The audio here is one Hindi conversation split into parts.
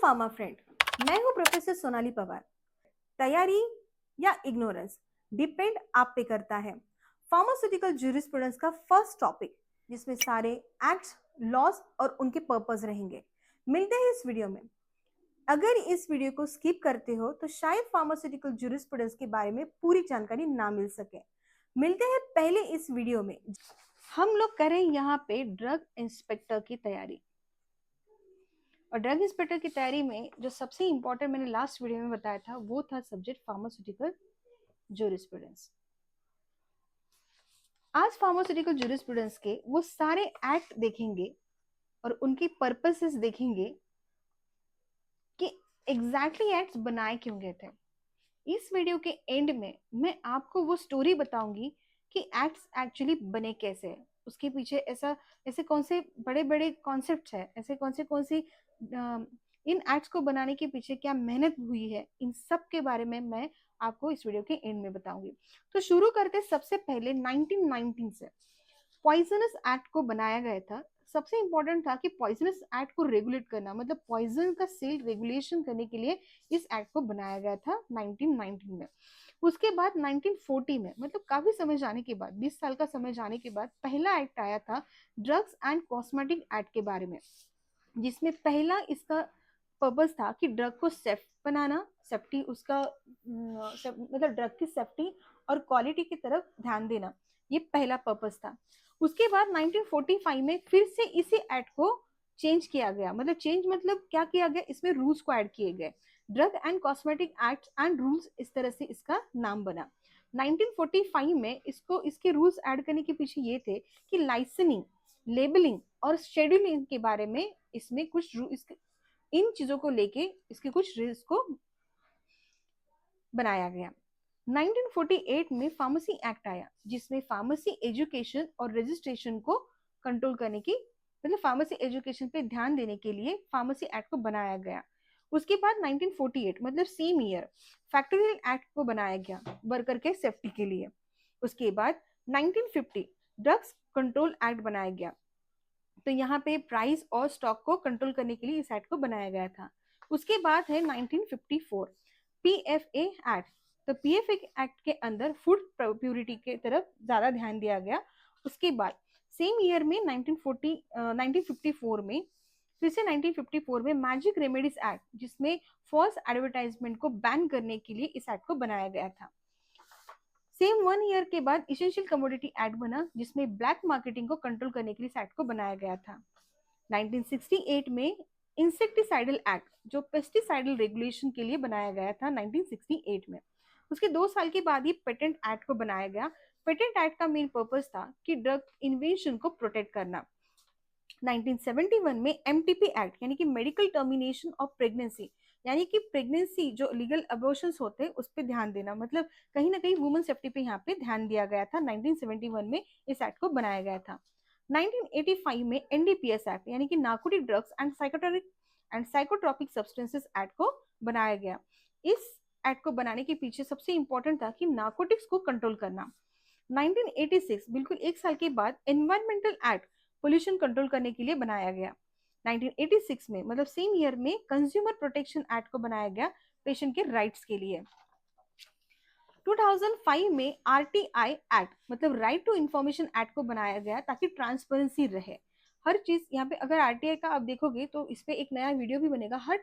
फार्मा फ्रेंड, मैं हूं प्रोफेसर सोनाली पवार। तैयारी या इग्नोरेंस डिपेंड आप पे करता है। फार्मास्यूटिकल ज्यूरिस्प्रूडेंस का फर्स्ट टॉपिक जिसमें सारे एक्ट्स, लॉज और उनके पर्पस रहेंगे। मिलते हैं इस वीडियो में। अगर इस वीडियो को स्किप करते हो तो शायद फार्मास्यूटिकल ज्यूरिस्प्रूडेंस के बारे में पूरी जानकारी ना मिल सके। मिलते हैं पहले इस वीडियो में। हम लोग करें यहाँ पे ड्रग इंस्पेक्टर की तैयारी, और ड्रग इंस्पेक्टर की तैयारी में जो सबसे इंपॉर्टेंट मैंने लास्ट वीडियो में बताया था वो था सब्जेक्ट फार्मास्यूटिकल ज्यूरिस्प्रूडेंस। आज फार्मास्यूटिकल ज्यूरिस्प्रूडेंस के वो सारे एक्ट देखेंगे और उनकी पर्पसेस देखेंगे कि एग्जैक्टली एक्ट्स बनाए क्यों गए थे। इस वीडियो के एंड में मैं आपको वो स्टोरी बताऊंगी कि एक्ट्स एक्चुअली बने कैसे हैं, उसके पीछे ऐसे कौन से बड़े बड़े कॉन्सेप्ट्स है, ऐसे कौन सी इन एक्ट्स को बनाने के पीछे क्या मेहनत हुई है, इन सब के बारे में मैं आपको इस वीडियो के एंड में बताऊंगी। तो शुरू करते सबसे पहले 1919 से। पॉइजनस एक्ट को बनाया गया था। सबसे इंपॉर्टेंट था कि पॉइजनस एक्ट को रेगुलेट करना, मतलब पॉइजन का सेल रेगुलेशन करने के लिए इस एक्ट को बनाया गया था 1919 में। उसके बाद 1940 में, मतलब काफी समय जाने के बाद, 20 साल का समय जाने के बाद पहला एक्ट आया था ड्रग्स एंड कॉस्मेटिक एक्ट के बारे में, जिसमें पहला इसका पर्पस था कि ड्रग को सेफ बनाना, सेफ्टी उसका मतलब ड्रग की सेफ्टी और क्वालिटी की तरफ ध्यान देना, ये पहला पर्पस था। उसके बाद 1945 में फिर से इसी एक्ट को चेंज किया गया, मतलब चेंज मतलब क्या किया गया, इसमें रूल्स को ऐड किए गए, drug and cosmetic act and rules, इस तरह से इसका नाम बना। 1945 में इसको इसके रूल्स ऐड करने के पीछे ये थे कि लाइसेंसिंग, लेबलिंग और शेड्यूलिंग के बारे में इसमें कुछ इन चीजों को लेके इसके कुछ रूल्स को बनाया गया। 1948 में फार्मेसी एक्ट आया, जिसमें फार्मेसी एजुकेशन और रजिस्ट्रेशन को कंट्रोल करने की, मतलब फार्मेसी एजुकेशन पे ध्यान देने के लिए फार्मेसी एक्ट को बनाया गया। उसके बाद 1948 मतलब सेम ईयर फैक्टोरियल एक्ट को बनाया गया वर्कर के सेफ्टी के लिए। उसके बाद 1950 ड्रग्स कंट्रोल एक्ट बनाया गया, तो यहाँ पे प्राइस और स्टॉक को कंट्रोल करने के लिए इस एक्ट को बनाया गया था। उसके बाद है 1954 पीएफए एक्ट। तो पीएफए एक्ट के अंदर फूड प्योरिटी के तरफ ज्यादा ध्यान दिया गया। उसके बाद सेम ईयर में 1954 में फिर से 1954 में मैजिक रेमेडीज एक्ट, जिसमें फॉल्स एडवर्टाइजमेंट को बैन करने के लिए इस एक्ट को बनाया गया था। सेम 1 ईयर के बाद इसेंशियल कमोडिटी एक्ट बना, जिसमें ब्लैक मार्केटिंग को कंट्रोल करने के लिए इस एक्ट को बनाया गया था। 1968 में इंसेक्टिसाइडल एक्ट, जो पेस्टिसाइडल रेगुलेशन के लिए बनाया गया था 1968 में। उसके 2 साल के बाद ही पेटेंट एक्ट को बनाया गया। पेटेंट एक्ट का मेन पर्पस था कि ड्रग इन्वेंशन को प्रोटेक्ट करना। 1971 में एमटीपी एक्ट, यानी कि मेडिकल टर्मिनेशन ऑफ प्रेगनेंसी, यानी कि प्रेगनेंसी जो लीगल अबॉर्शंस होते हैं उस पर ध्यान देना, मतलब कहीं ना कहीं वुमेन सेफ्टी पे यहाँ पे ध्यान दिया गया था। 1971 में इस एक्ट को बनाया गया था। 1985 में एनडीपीएस एक्ट, यानी कि narcotic drugs and psychotropic substances act को बनाया गया। इस एक्ट को बनाने के पीछे सबसे इंपॉर्टेंट था कि नार्कोटिक्स को कंट्रोल करना। 1986 बिल्कुल 1 साल के बाद एनवायरमेंटल एक्ट, पोल्यूशन कंट्रोल करने के लिए बनाया गया। 1986 में मतलब सेम ईयर में कंज्यूमर प्रोटेक्शन एक्ट को बनाया गया पेशेंट के राइट्स के लिए। 2005 में आरटीआई एक्ट, मतलब राइट टू इंफॉर्मेशन एक्ट को बनाया गया ताकि ट्रांसपेरेंसी रहे हर चीज। यहाँ पे अगर आरटीआई का आप देखोगे तो इस पे एक नया वीडियो भी बनेगा, हर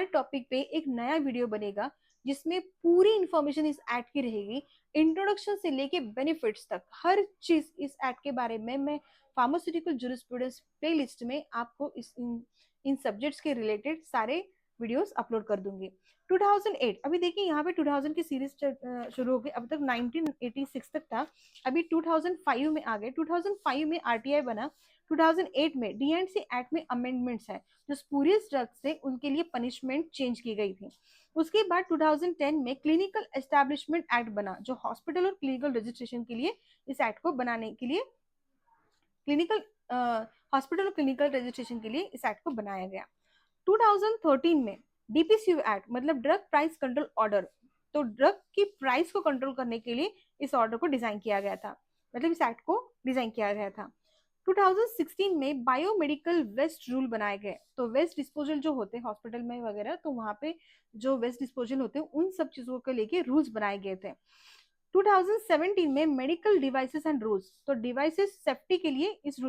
टॉपिक पे एक नया वीडियो बनेगा जिसमें पूरी इंफॉर्मेशन इस एक्ट की रहेगी, इंट्रोडक्शन से लेके बेनिफिट्स तक हर चीज इस एक्ट के बारे में मैं फार्मास्यूटिकल ज्यूरिस्प्रूडेंस प्लेलिस्ट में आपको इन सब्जेक्ट्स के रिलेटेड सारे वीडियोस अपलोड कर दूंगी। 2008, अभी देखिए यहाँ पे 2000 की सीरीज शुरू हो गई, अब तक 1986 तक था, अभी 2005 में आ गए। 2005 में आरटीआई बना। 2008 में डीएनसी एक्ट में अमेंडमेंट्स है, जो स्पूरियस ड्रग्स से उनके लिए पनिशमेंट चेंज की गई थी। उसके बाद 2010 में क्लिनिकल एस्टैब्लिशमेंट एक्ट बना, जो हॉस्पिटल और क्लिनिकल रजिस्ट्रेशन के लिए इस एक्ट को बनाने के लिए क्लिनिकल हॉस्पिटल और क्लिनिकल रजिस्ट्रेशन के लिए इस एक्ट को बनाया गया। 2013 में डीपीसीयू एक्ट, मतलब ड्रग प्राइस कंट्रोल ऑर्डर, तो ड्रग की प्राइस को कंट्रोल करने के लिए इस ऑर्डर को डिजाइन किया गया था, मतलब इस एक्ट को डिजाइन किया गया था। 2016 में बायोमेडिकल वेस्ट रूल बनाए गए। तो वेस्ट डिस्पोजल जो होते हैं हॉस्पिटल में वगैरह, तो वहां पे जो वेस्ट डिस्पोजल होते हैं उन सब चीजों को लेके रूल्स बनाए गए थे। 2017 में मेडिकल डिवाइसेस एंड रूल्स, तो डिवाइसेस सेफ्टी के लिए इस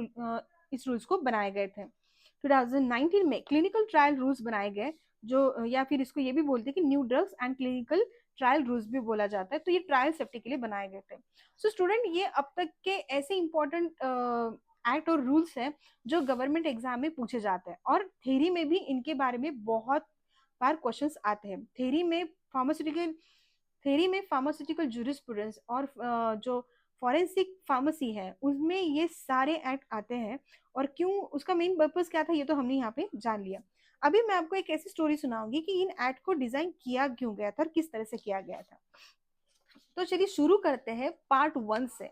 रूल्स को बनाए गए थे। 2019 में क्लिनिकल ट्रायल रूल्स बनाए गए, जो या फिर इसको ये भी बोलते हैं कि new drugs and clinical trial rules भी बोला जाता है। तो ये ट्रायल सेफ्टी के लिए बनाए गए थे। सो स्टूडेंट, ये अब तक के ऐसे इंपॉर्टेंट एक्ट और रूल्स हैं जो गवर्नमेंट एग्जाम में पूछे जाते हैं, और थ्योरी में भी इनके बारे में बहुत बार क्वेश्चंस आते हैं। थ्योरी में फार्मास्यूटिकल जूरिस्प्रूडेंस और जो फॉरेंसिक फार्मेसी है उसमें ये सारे एक्ट आते हैं। और क्यों, उसका मेन पर्पस क्या था, ये तो हमने यहाँ पे जान लिया। अभी मैं आपको एक ऐसी स्टोरी सुनाऊंगी कि इन एक्ट को डिजाइन किया क्यों गया था और किस तरह से किया गया था। तो चलिए शुरू करते हैं पार्ट 1 से।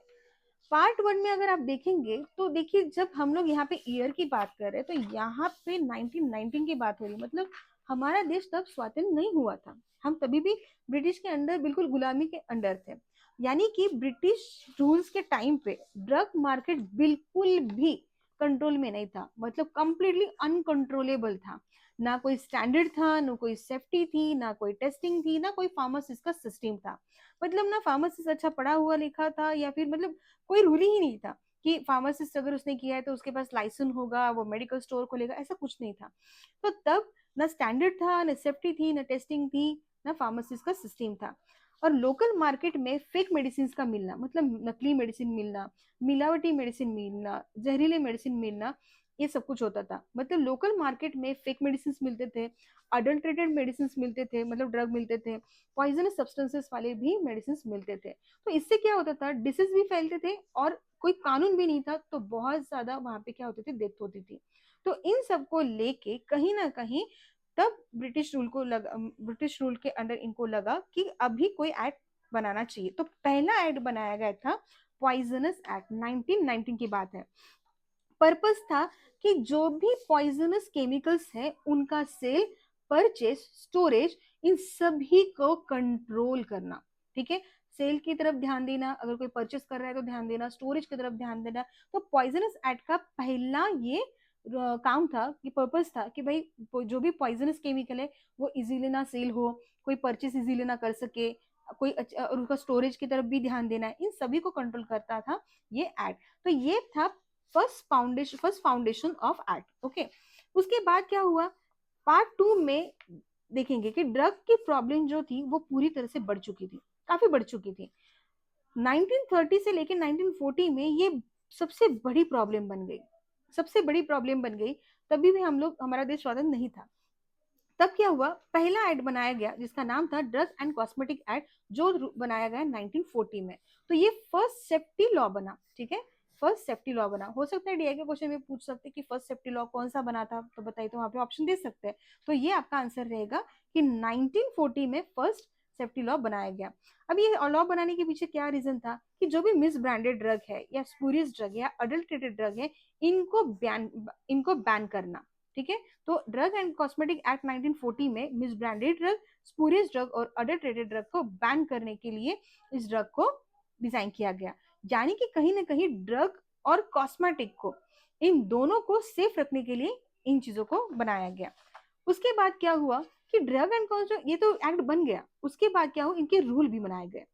पार्ट 1 में अगर आप देखेंगे तो देखिए, जब हम लोग यहाँ पे ईयर की बात कर रहे हैं तो यहाँ पे 1919 की बात हो रही है। मतलब हमारा देश तब स्वाधीन नहीं हुआ था, हम तभी भी ब्रिटिश के अंडर, बिल्कुल गुलामी के अंडर थे। यानी कि ब्रिटिश रूल्स के टाइम पे ड्रग मार्केट बिल्कुल भी कंट्रोल में नहीं था, मतलब कंप्लीटली अनकंट्रोलेबल था। ना कोई स्टैंडर्ड था, ना कोई सेफ्टी थी, ना कोई टेस्टिंग थी, ना कोई फार्मासिस्ट का सिस्टम था। मतलब ना फार्मासिस्ट अच्छा पढ़ा हुआ लिखा था, या फिर मतलब कोई रूल ही नहीं था कि फार्मासिस्ट अगर उसने किया है तो उसके पास लाइसेंस होगा, वो मेडिकल स्टोर खोलेगा, ऐसा कुछ नहीं था। तो तब ना स्टैंडर्ड था, ना सेफ्टी थी, ना टेस्टिंग थी, ना फार्मासिस्ट का सिस्टम था। और लोकल मार्केट में फेक मेडिसिन का मिलना, मतलब नकली मेडिसिन मिलना, मिलावटी मेडिसिन मिलना, जहरीले मेडिसिन मिलना, ये सब कुछ होता था। मतलब लोकल मार्केट में फेक मेडिसिन मिलते थे, अडल्ट्रेटेड मेडिसिन मिलते थे, मतलब ड्रग मिलते थे, पॉइजनस सब्सटेंसेस वाले भी मेडिसिन मिलते थे। तो इससे क्या होता था, डिसीज भी फैलते थे और कोई कानून भी नहीं था, तो बहुत ज्यादा वहां पे क्या होती थी, डेथ होती थी। तो इन सब को लेके कहीं ना कहीं तब ब्रिटिश रूल के अंडर इनको लगा कि अभी कोई एक्ट बनाना चाहिए। तो पहला एक्ट बनाया गया था पॉइजनस एक्ट, 1919 की बात है। पर्पस था कि जो भी पॉइजनस केमिकल्स है उनका सेल, परचेस, स्टोरेज, इन सभी को कंट्रोल करना। ठीक है, सेल की तरफ ध्यान देना, अगर कोई परचेस कर रहा है तो ध्यान देना, स्टोरेज की तरफ ध्यान देना। तो पॉइजनस एक्ट का पहला ये काम था, कि पर्पस था कि भाई जो भी पॉइजनस केमिकल है वो इजीली ना सेल हो, कोई परचेस इजीली ना कर सके, और उसका स्टोरेज की तरफ भी ध्यान देना है, इन सभी को कंट्रोल करता था ये एक्ट। तो ये था first foundation of act. Okay, उसके बाद क्या हुआ, पार्ट 2 में देखेंगे कि ड्रग की प्रॉब्लम जो थी वो पूरी तरह से बढ़ चुकी थी, काफी बढ़ चुकी थी। 1930 से लेकर 1940 में ये सबसे बड़ी प्रॉब्लम बन गई, सबसे बड़ी प्रॉब्लम बन गई। तभी भी हम लोग, हमारा देश स्वतंत्र नहीं था। तब क्या हुआ, पहला एक्ट बनाया गया जिसका नाम था ड्रग एंड कॉस्मेटिक एक्ट, जो बनाया गया 1940 में। तो ये फर्स्ट सेफ्टी लॉ बना। ठीक है, फर्स्ट सेफ्टी लॉ बना। हो सकता है डीआई के क्वेश्चन में पूछ सकते हैं कि फर्स्ट सेफ्टी लॉ कौन सा बना था, तो बताइए, तो वहां पे ऑप्शन दे सकते हैं। तो ये आपका आंसर रहेगा कि 1940 में फर्स्ट सेफ्टी लॉ बनाया गया। अब ये लॉ बनाने के पीछे क्या रीजन था, कि जो भी मिस ब्रांडेड ड्रग है या स्पूरियस ड्रग या अडल्ट्रेटेड ड्रग है, इनको बैन करना। ठीक है, तो ड्रग एंड कॉस्मेटिक एक्ट 1940 में miss branded drug, spurious drug और अडल्ट्रेटेड ड्रग को बैन करने के लिए इस ड्रग को डिजाइन किया गया। यानी कि कहीं ना कहीं ड्रग और कॉस्मेटिक को, इन दोनों को सेफ रखने के लिए इन चीजों को बनाया गया। उसके बाद क्या हुआ कि ड्रग एंड कॉस्मेटिक, ये तो एक्ट बन गया, उसके बाद क्या हुआ, इनके रूल भी बनाए गए।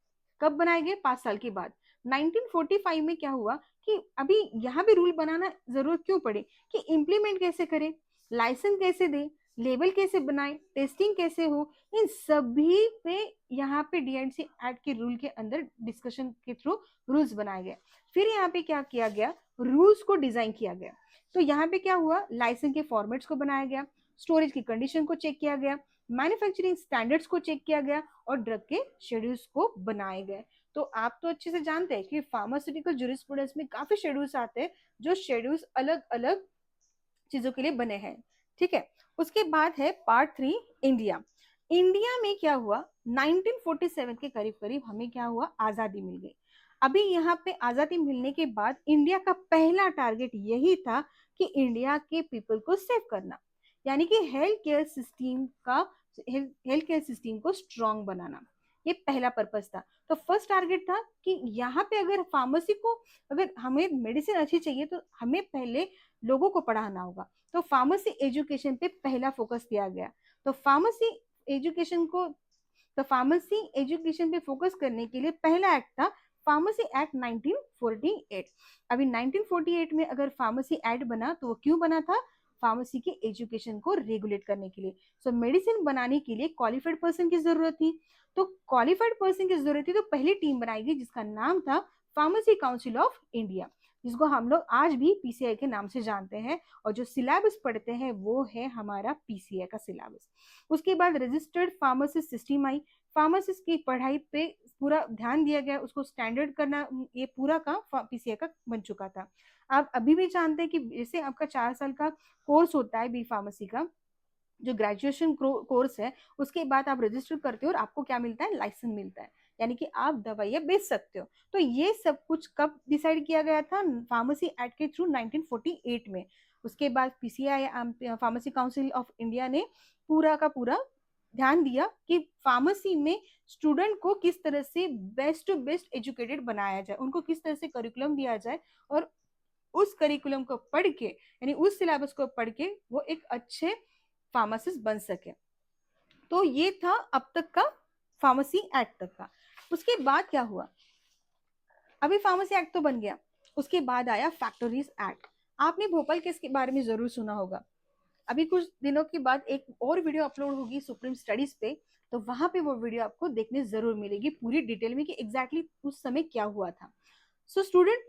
कब बनाए गए, 5 साल के बाद। 1945 में क्या हुआ कि अभी यहाँ भी रूल बनाना जरूरत क्यों पड़े, कि इम्प्लीमेंट कैसे करें, लाइसेंस कैसे दे, लेबल कैसे बनाए, टेस्टिंग कैसे हो, इन सभी पे यहाँ पे डीएनसी एक्ट के रूल के अंदर डिस्कशन के थ्रू रूल्स बनाए गए। फिर यहाँ पे क्या किया गया, रूल्स को डिजाइन किया गया। तो यहाँ पे क्या हुआ, लाइसेंस के फॉर्मेट्स को बनाया गया, स्टोरेज की कंडीशन को चेक किया गया, मैन्युफैक्चरिंग स्टैंडर्ड्स को चेक किया गया, और ड्रग के शेड्यूल्स को बनाए गए। तो आप तो अच्छे से जानते हैं कि फार्मास्यूटिकल जूरिस्प्रूडेंस में काफी शेड्यूल्स आते हैं, जो शेड्यूल्स अलग अलग चीजों के लिए बने हैं। ठीक है, उसके बाद है पार्ट 3, इंडिया। इंडिया में क्या हुआ, 1947 के करीब करीब हमें क्या हुआ, आजादी मिल गई। अभी यहाँ पे आजादी मिलने के बाद इंडिया का पहला टारगेट यही था कि इंडिया के पीपल को सेव करना, यानी कि हेल्थ केयर सिस्टम को स्ट्रांग बनाना। ये पहला पर्पस था। तो फर्स्ट टारगेट था कि यहाँ पे अगर फार्मेसी को, अगर हमें मेडिसिन अच्छी चाहिए तो हमें पहले लोगों को पढ़ाना होगा। तो फार्मेसी एजुकेशन पे पहला फोकस दिया गया। तो फार्मेसी एजुकेशन को, तो फार्मेसी एजुकेशन पे फोकस करने के लिए पहला एक्ट था फार्मेसी एक्ट 1948। अभी 1948 में अगर फार्मेसी एक्ट बना तो वो क्यों बना था? फार्मेसी के एजुकेशन को रेगुलेट करने के लिए। सो मेडिसिन बनाने के लिए क्वालिफाइड पर्सन की जरूरत थी। तो क्वालिफाइड पर्सन की जरूरत थी, तो पहली टीम बनाई गई जिसका नाम था फार्मेसी काउंसिल ऑफ इंडिया, जिसको हम लोग आज भी पीसीआई के नाम से जानते हैं। और जो सिलेबस पढ़ते हैं वो है हमारा पीसीआई का सिलेबस। उसके बाद रजिस्टर्ड फार्मासिस्ट सिस्टम आई। फार्मासिस्ट की पढ़ाई पे पूरा ध्यान दिया गया, उसको स्टैंडर्ड करना, ये पूरा काम पीसीआई का बन चुका था। आप अभी भी जानते हैं कि जैसे आपका 4 साल का कोर्स होता है बी फार्मेसी का, जो ग्रेजुएशन कोर्स है, उसके बाद आप रजिस्टर करते हो और आपको क्या मिलता है? लाइसेंस मिलता है, यानी कि आप दवाइयाँ बेच सकते हो। तो ये सब कुछ कब डिसाइड किया गया था? फार्मेसी एक्ट के थ्रू 1948 में। उसके बाद PCI pharmacy council of India ने पूरा का पूरा ध्यान दिया कि फार्मेसी में स्टूडेंट को किस तरह से बेस्ट टू बेस्ट एजुकेटेड बनाया जाए, उनको किस तरह से करिकुलम दिया जाए, और उस करिकुलम को पढ़ के, यानी उस सिलेबस को पढ़ के वो एक अच्छे फार्मासिस्ट बन सके। तो ये था अब तक का फार्मेसी एक्ट तक का। उसके बाद क्या हुआ? अभी फार्मेसी एक्ट तो बन गया, उसके बाद आया फैक्ट्रीज एक्ट। आपने भोपाल केस के बारे में जरूर सुना होगा। अभी कुछ दिनों के बाद एक और वीडियो अपलोड होगी सुप्रीम स्टडीज पे, तो वहां पे वो वीडियो आपको देखने जरूर मिलेगी पूरी डिटेल में कि एग्जैक्टली उस समय क्या हुआ था। सो स्टूडेंट,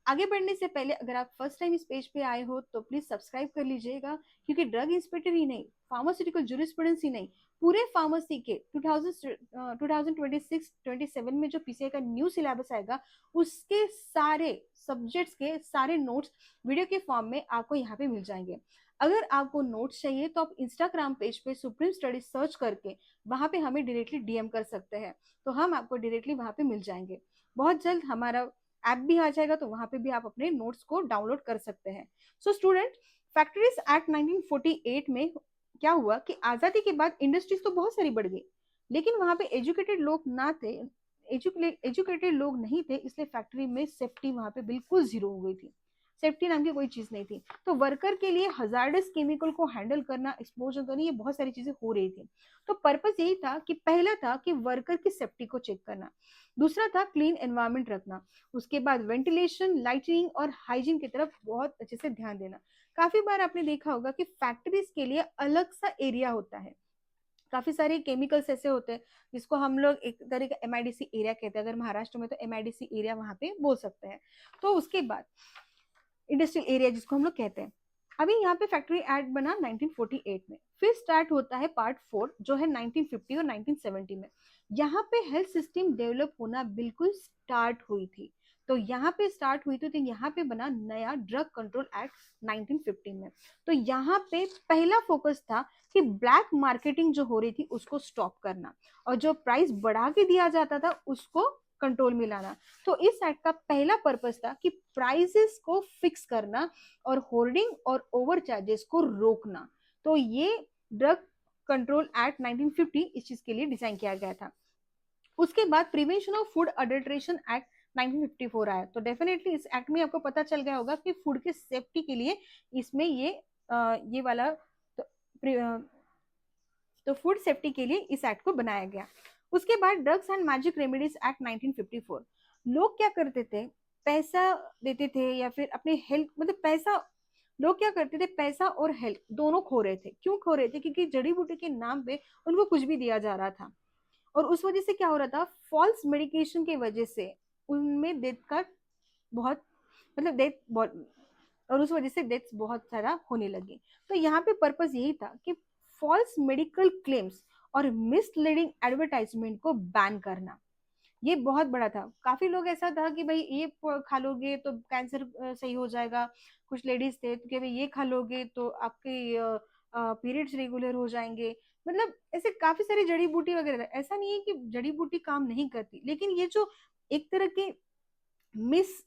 आगे बढ़ने से पहले अगर आप फर्स्ट टाइम इस पेज पे आए हो तो प्लीज सब्सक्राइब कर लीजिएगा, क्योंकि ड्रग इंस्पेक्टर ही नहीं, फार्मास्यूटिकल जूरिस्प्रूडेंस ही नहीं, पूरे फार्मेसी के 2026-27 में जो पीसीआई का न्यू सिलेबस आएगा, उसके सारे सब्जेक्ट्स के सारे नोट्स वीडियो के फॉर्म में आपको यहाँ पे मिल जाएंगे। अगर आपको नोट्स चाहिए तो आप इंस्टाग्राम पेज पे सुप्रीम स्टडीज सर्च करके वहां पे हमें डायरेक्टली डीएम कर सकते हैं, तो हम आपको डायरेक्टली वहां पे मिल जाएंगे। बहुत जल्द हमारा ऐप भी आ जाएगा, तो वहां पे भी आप अपने नोट्स को डाउनलोड कर सकते हैं। सो स्टूडेंट, फैक्ट्रीज एक्ट 1948 में क्या हुआ कि आजादी के बाद इंडस्ट्रीज तो बहुत सारी बढ़ गई, लेकिन वहां पे एजुकेटेड लोग ना थे, एजुकेटेड लोग नहीं थे, इसलिए फैक्ट्री में सेफ्टी वहां पे बिल्कुल जीरो हो गई थी। सेफ्टी नाम की कोई चीज नहीं थी। तो वर्कर के लिए हजार्डस केमिकल को हैंडल करना, एक्सपोजर करना, ये बहुत सारी चीजें हो रही थी। तो पर्पस यही था कि पहला था कि वर्कर की सेफ्टी को चेक करना, दूसरा था क्लीन एनवायरमेंट रखना, उसके बाद वेंटिलेशन, लाइटिंग और हाइजीन की तरफ बहुत अच्छे से ध्यान देना। काफी बार आपने देखा होगा कि फैक्ट्रीज के लिए अलग सा एरिया होता है, काफी सारे केमिकल्स ऐसे होते हैं जिसको हम लोग एक तरह का एमआईडीसी एरिया कहते हैं, अगर महाराष्ट्र में तो एमआईडीसी एरिया वहां पे बोल सकते हैं। तो उसके बाद इंडस्ट्रियल एरिया जिसको हम लोग कहते हैं। अभी यहाँ पे फैक्ट्री एक्ट बना 1948 में, फिर स्टार्ट होता है पार्ट 4 जो है 1950 और 1970 में। यहाँ पे हेल्थ सिस्टम डेवलप होना बिल्कुल स्टार्ट हुई थी। तो यहाँ पे स्टार्ट हुई थी, तो यहाँ पे बना नया ड्रग कंट्रोल एक्ट 1950 में। तो यहाँ पे पहला फोकस था कि ब्लैक मार्केटिंग जो हो रही थी उसको स्टॉप करना, और जो प्राइस बढ़ा के दिया जाता था उसको कंट्रोल में लाना। तो इस एक्ट का पहला पर्पस था कि प्राइसेस को फिक्स करना और होर्डिंग और ओवर चार्जेस को रोकना। तो ये ड्रग कंट्रोल एक्ट 1950 इस चीज के लिए डिजाइन किया गया था। उसके बाद prevention of food adulteration act 1954 आया। तो डेफिनेटली इस एक्ट में आपको पता चल गया होगा कि फूड की सेफ्टी के लिए इसमें ये वाला तो फूड सेफ्टी के लिए इस एक्ट को बनाया गया। उसके बाद drugs and magic remedies act 1954। लोग क्या करते थे? पैसा देते थे या फिर अपने हेल्थ, मतलब पैसा, लोग क्या करते थे, पैसा और हेल्थ दोनों खो रहे थे। क्यों खो रहे थे? क्योंकि जड़ी बूटी के नाम पे उनको कुछ भी दिया जा रहा था, और उस वजह से क्या हो रहा था, फॉल्स मेडिकेशन की वजह से उनमें डेथ का बहुत, मतलब डेथ बहुत, और उस वजह से डेथ्स बहुत सारा होने लगी। तो यहाँ पे पर्पस यही था कि फॉल्स मेडिकल क्लेम्स और मिसलीडिंग एडवर्टाइजमेंट को बैन करना। ये बहुत बड़ा था। काफी लोग ऐसा था कि भाई ये खा लोगे तो कैंसर सही हो जाएगा, कुछ लेडीज थे कि भाई ये खा लोगे तो आपके पीरियड्स रेगुलर हो जाएंगे। मतलब ऐसे काफी सारी जड़ी बूटी वगैरह, ऐसा नहीं है कि जड़ी बूटी काम नहीं करती, लेकिन ये जो एक तरह के मिस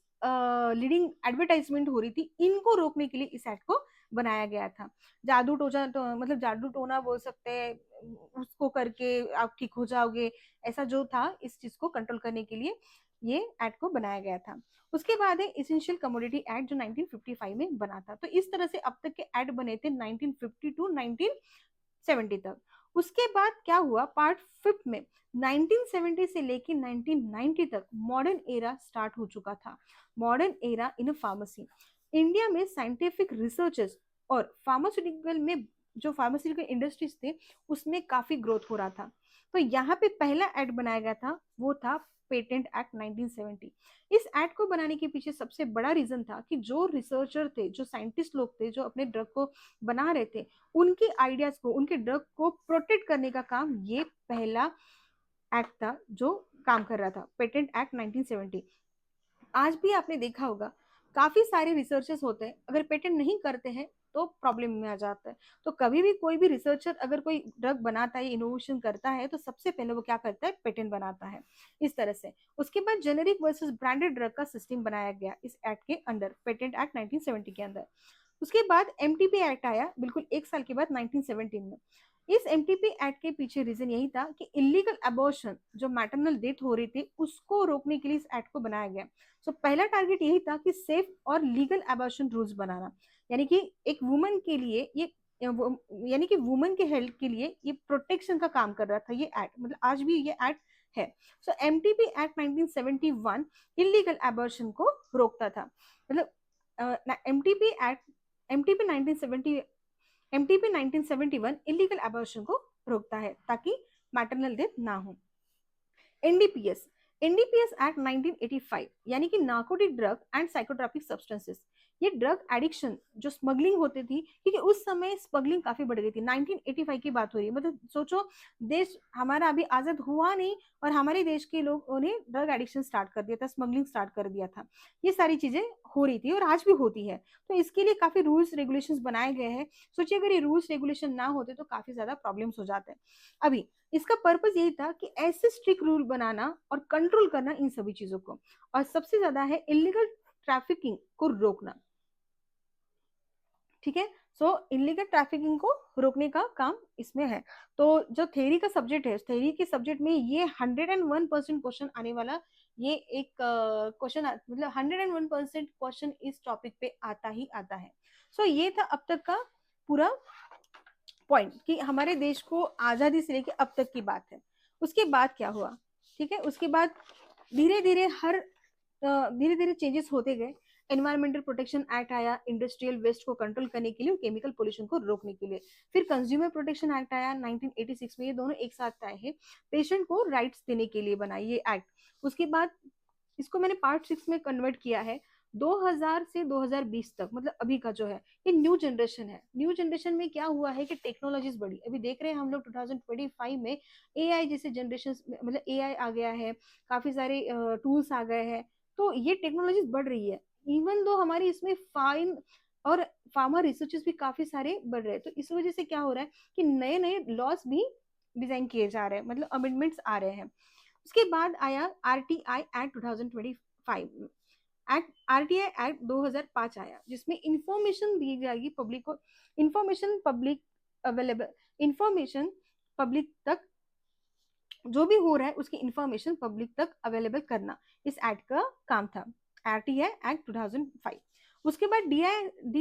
लीडिंग एडवर्टाइजमेंट हो रही थी, इनको रोकने के लिए इस एक्ट को बनाया गया था। जादू टोजा तो मतलब जादू टोना बोल सकते हैं, उसको करके आप ठीक हो जाओगे, ऐसा जो था इस चीज को कंट्रोल करने के लिए ये एक्ट को बनाया गया था। उसके बाद है इसेंशियल कमोडिटी एक्ट जो 1955 में बना था। तो इस तरह से अब तक के एक्ट बने थे 1950 टू 1970 तक। उसके बाद क्या हुआ, पार्ट फिफ्थ में 1970 से लेकर 1990 तक मॉडर्न एरा स्टार्ट हो चुका था। Modern era in pharmacy, India में साइंटिफिक रिसर्चेस और फार्मास्यूटिकल में जो फार्मास्यूटिकल इंडस्ट्रीज थे उसमें काफी ग्रोथ हो रहा था। तो यहाँ पे पहला एक्ट बनाया गया था वो था पेटेंट एक्ट 1970। इस एक्ट को बनाने के पीछे सबसे बड़ा रीजन था कि जो रिसर्चर थे, जो साइंटिस्ट लोग थे, जो अपने ड्रग को बना रहे थे, उनके आइडियाज को, उनके ड्रग को प्रोटेक्ट करने का काम ये पहला एक्ट था जो काम कर रहा था, पेटेंट एक्ट 1970। आज भी आपने देखा होगा काफी सारे रिसर्चर्स होते हैं, अगर पेटेंट नहीं करते हैं तो प्रॉब्लम में आ जाता है। तो कभी भी कोई भी रिसर्चर अगर कोई ड्रग बनाता है, इनोवेशन करता है, तो सबसे पहले वो क्या करता है, पेटेंट बनाता है, इस तरह से। उसके बाद जेनेरिक वर्सेस ब्रांडेड ड्रग का सिस्टम बनाया गया इस एक्ट के अंदर, पेटेंट एक्ट 1970 के अंदर। उसके बाद एमटीपी एक्ट आया बिल्कुल एक साल के बाद 1917 में। इस एमटीपी एक्ट के पीछे रीजन यही था कि इलीगल अबॉर्शन, जो मैटरनल डेथ हो रही थी, उसको रोकने के लिए इस एक्ट को बनाया गया। सो पहला टारगेट यही था कि सेफ और लीगल अबॉर्शन रूल्स बनाना, यानी कि एक वुमन के लिए ये यानी कि वुमन के हेल्थ के लिए ये प्रोटेक्शन का काम कर रहा था ये एक्ट, मतलब आज भी ये एक्ट है। सो एमटीपी एक्ट 1971 इलीगल अबॉर्शन को रोकता था। मतलब MTP act MTP 1970 MTP 1971 illegal abortion को रोकता है ताकि मैटरनल डेथ ना हो। एनडीपीएस एनडीपीएस एक्ट 1985 यानी कि narcotic drug and psychotropic substances, ये ड्रग एडिक्शन जो स्मगलिंग होती थी, क्योंकि उस समय स्मगलिंग काफी बढ़ गई थी। 1985 की बात हो रही है, मतलब सोचो देश हमारा अभी आजाद हुआ नहीं और हमारे देश के लोगों ने ड्रग एडिक्शन स्टार्ट कर दिया था, स्मगलिंग स्टार्ट कर दिया था। ये सारी चीजें हो रही थी और आज भी होती है। तो इसके लिए काफी रूल्स रेगुलेशंस बनाए गए हैं। सोचिए अगर ये रूल्स रेगुलेशन ना होते तो काफी ज्यादा प्रॉब्लम्स हो जाते हैं। अभी इसका पर्पस यही था कि ऐसे स्ट्रिक्ट रूल बनाना और कंट्रोल करना इन सभी चीजों को, और सबसे ज्यादा है इलीगल ट्रैफिकिंग को रोकना। ठीक है, सो इलीगल ट्रैफिकिंग को रोकने का काम इसमें है। तो जो थ्योरी का सब्जेक्ट है, थ्योरी के सब्जेक्ट में ये 101% क्वेश्चन आने वाला, ये एक क्वेश्चन मतलब 101% क्वेश्चन इस टॉपिक पे आता ही आता है। सो ये था अब तक का पूरा पॉइंट कि हमारे देश को आजादी से लेकर अब तक की बात है। उसके बाद क्या हुआ, ठीक है, उसके बाद धीरे धीरे धीरे धीरे चेंजेस होते गए। एनवायरमेंटल प्रोटेक्शन एक्ट आया इंडस्ट्रियल वेस्ट को कंट्रोल करने के लिए, केमिकल पोल्यूशन को रोकने के लिए। फिर कंज्यूमर प्रोटेक्शन एक्ट आया 1986 में, ये दोनों एक साथ आए हैं, पेशेंट को राइट्स देने के लिए बना ये एक्ट। उसके बाद इसको मैंने पार्ट 6 में कन्वर्ट किया है। 2000 से 2020 तक, मतलब अभी का जो है ये न्यू जनरेशन है। न्यू जनरेशन में क्या हुआ है कि टेक्नोलॉजीज बढ़ी, अभी देख रहे हैं हम लोग 2025 में एआई जैसे जनरेशन, मतलब एआई आ गया है, काफी सारे टूल्स आ गए हैं। तो ये टेक्नोलॉजीज बढ़ रही है, इवन दो हमारी इसमें फाइन और फार्मा रिसर्चेस भी काफी सारे बढ़ रहे हैं। तो इस वजह से क्या हो रहा है कि नए नए लॉस भी डिजाइन किए जा रहे हैं, मतलब अमेंडमेंट्स आ रहे हैं। उसके बाद आया RTI act 2025, act RTI act 2005 आया, जिसमें इंफॉर्मेशन दी जाएगी पब्लिक को, information public available, information public तक जो भी हो रहा है उसकी इंफॉर्मेशन पब्लिक तक अवेलेबल करना इस एक्ट का काम था, आरटीआई एक्ट 2005। उसके बाद डी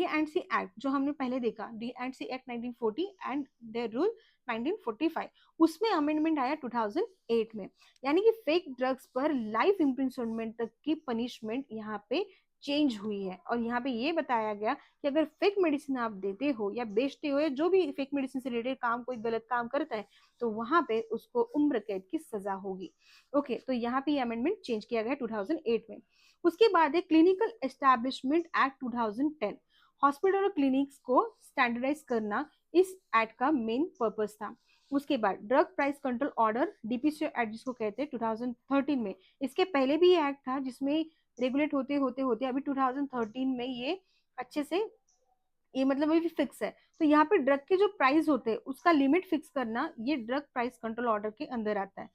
एंड सी एक्ट जो हमने पहले देखा, D and C act 1940 and their rule 1945, उसमें अमेंडमेंट आया 2008 में, यानी कि फेक ड्रग्स पर लाइफ इम्प्रिजनमेंट तक की पनिशमेंट यहाँ पे चेंज हुई है। और यहाँ पे ये बताया गया कि अगर फेक मेडिसिन आप देते हो या बेचते हो या जो भी फेक मेडिसिन से रिलेटेड काम, कोई गलत काम करता है, तो वहां पे उसको उम्र कैद की सजा होगी। ओके, तो यहाँ पे ये अमेंडमेंट चेंज किया गया 2008 में। उसके बाद है क्लिनिकल एस्टैब्लिशमेंट एक्ट 2010, हॉस्पिटल और क्लिनिक्स को स्टैंडर्डाइज करना इस एक्ट का मेन पर्पस था। उसके बाद drug price control order DPC act जिसको कहते हैं 2013 में, इसके पहले भी ये एक्ट था जिसमें रेगुलेट होते होते होते अभी 2013 में ये अच्छे से, ये मतलब अभी फिक्स है। तो यहाँ पे ड्रग के जो प्राइस होते हैं उसका लिमिट फिक्स करना ये ड्रग प्राइस कंट्रोल ऑर्डर के अंदर आता है।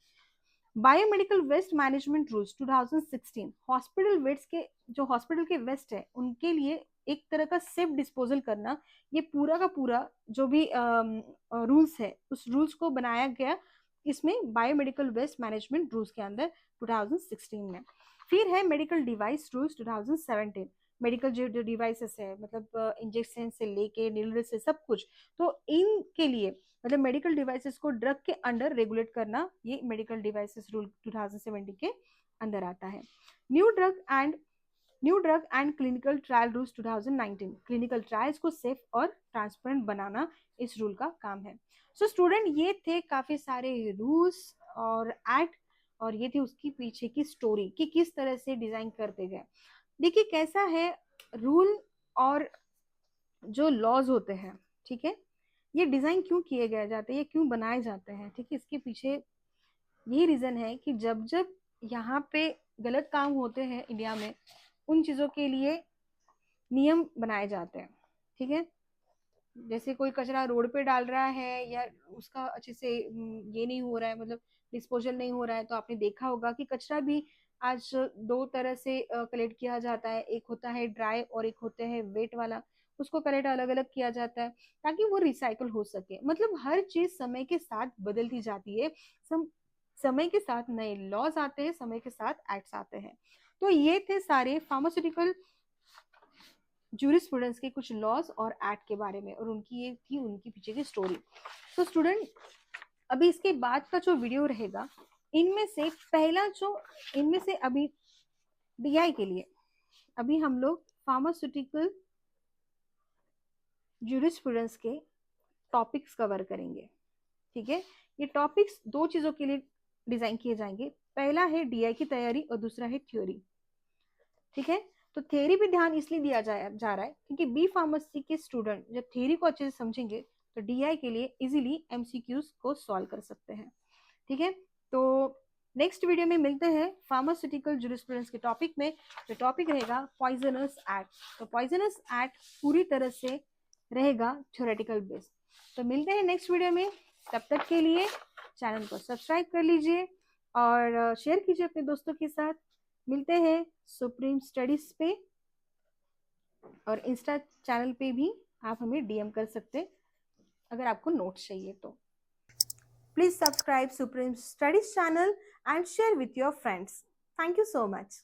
Biomedical waste management rules 2016, hospital waste के जो हॉस्पिटल के वेस्ट है उनके लिए एक तरह का सेफ डिस्पोजल करना, ये पूरा का पूरा जो भी रूल्स है उस रूल्स को बनाया गया इसमें बायोमेडिकल वेस्ट मैनेजमेंट रूल्स के अंदर 2016 में। फिर है मेडिकल डिवाइस रूल्स 2017। मेडिकल जो डिवाइसेस है मतलब इंजेक्शन से लेके नीडल से सब कुछ, तो इनके लिए मतलब मेडिकल डिवाइसेस को ड्रग के अंडर रेगुलेट करना ये मेडिकल डिवाइसेस रूल 2017 के अंदर आता है। New drug and clinical trial rules 2019, clinical trials को सेफ और ट्रांसपेरेंट बनाना इस रूल का काम है। सो स्टूडेंट ये थे काफी सारे रूल्स और एक्ट, और ये थी उसकी पीछे की स्टोरी कि किस तरह से डिजाइन करते गए। देखिए कैसा है रूल और जो लॉज होते हैं, ठीक है, ये डिजाइन क्यों किए गए जाते हैं, ये क्यों बनाए जाते हैं, ठीक है, इसके पीछे यही रीजन है कि जब जब यहाँ पे गलत काम होते हैं इंडिया में, उन चीजों के लिए नियम बनाए जाते हैं, ठीक है। जैसे कोई कचरा रोड पे डाल रहा है या उसका अच्छे से ये नहीं हो रहा है, मतलब डिस्पोजल नहीं हो रहा है, तो आपने देखा होगा कि कचरा भी आज दो तरह से कलेक्ट किया जाता है, एक होता है ड्राई और एक होता है वेट वाला, उसको कलेक्ट अलग अलग किया जाता है ताकि वो रिसाइकल हो सके। मतलब हर चीज समय के साथ बदलती जाती है, समय के साथ नए लॉज आते हैं, समय के साथ एक्ट्स आते हैं। तो ये थे सारे फार्मास्यूटिकल जूरिस्प्रूडेंस के कुछ लॉज और एक्ट के बारे में, और उनकी ये थी उनकी पीछे की स्टोरी। तो स्टूडेंट अभी इसके बाद का जो वीडियो रहेगा, इनमें से पहला जो इनमें से अभी डीआई के लिए अभी हम लोग फार्मास्यूटिकल जूरिस्प्रूडेंस के टॉपिक्स कवर करेंगे, ठीक है। ये टॉपिक्स दो चीजों के लिए डिजाइन किए जाएंगे, पहला है डीआई की तैयारी और दूसरा है थ्योरी, ठीक है। तो थ्योरी पे ध्यान इसलिए दिया जा रहा है क्योंकि बी फार्मेसी के स्टूडेंट जब थ्योरी को अच्छे से समझेंगे तो डीआई के लिए इजीली एमसीक्यूज को सॉल्व कर सकते हैं, ठीक है। तो नेक्स्ट वीडियो में मिलते हैं फार्मास्यूटिकल जूरिस्प्रूडेंस के टॉपिक में, जो टॉपिक रहेगा पॉइजनस एक्ट। तो पॉइजनस एक्ट पूरी तरह से रहेगा थ्योरेटिकल बेस। तो मिलते हैं नेक्स्ट वीडियो में, तब तक के लिए चैनल को सब्सक्राइब कर लीजिए और शेयर कीजिए अपने दोस्तों के साथ। मिलते हैं सुप्रीम स्टडीज पे, और इंस्टा चैनल पे भी आप हमें डीएम कर सकते अगर आपको नोट्स चाहिए तो। Please subscribe supreme studies channel and share with your friends. Thank you so much.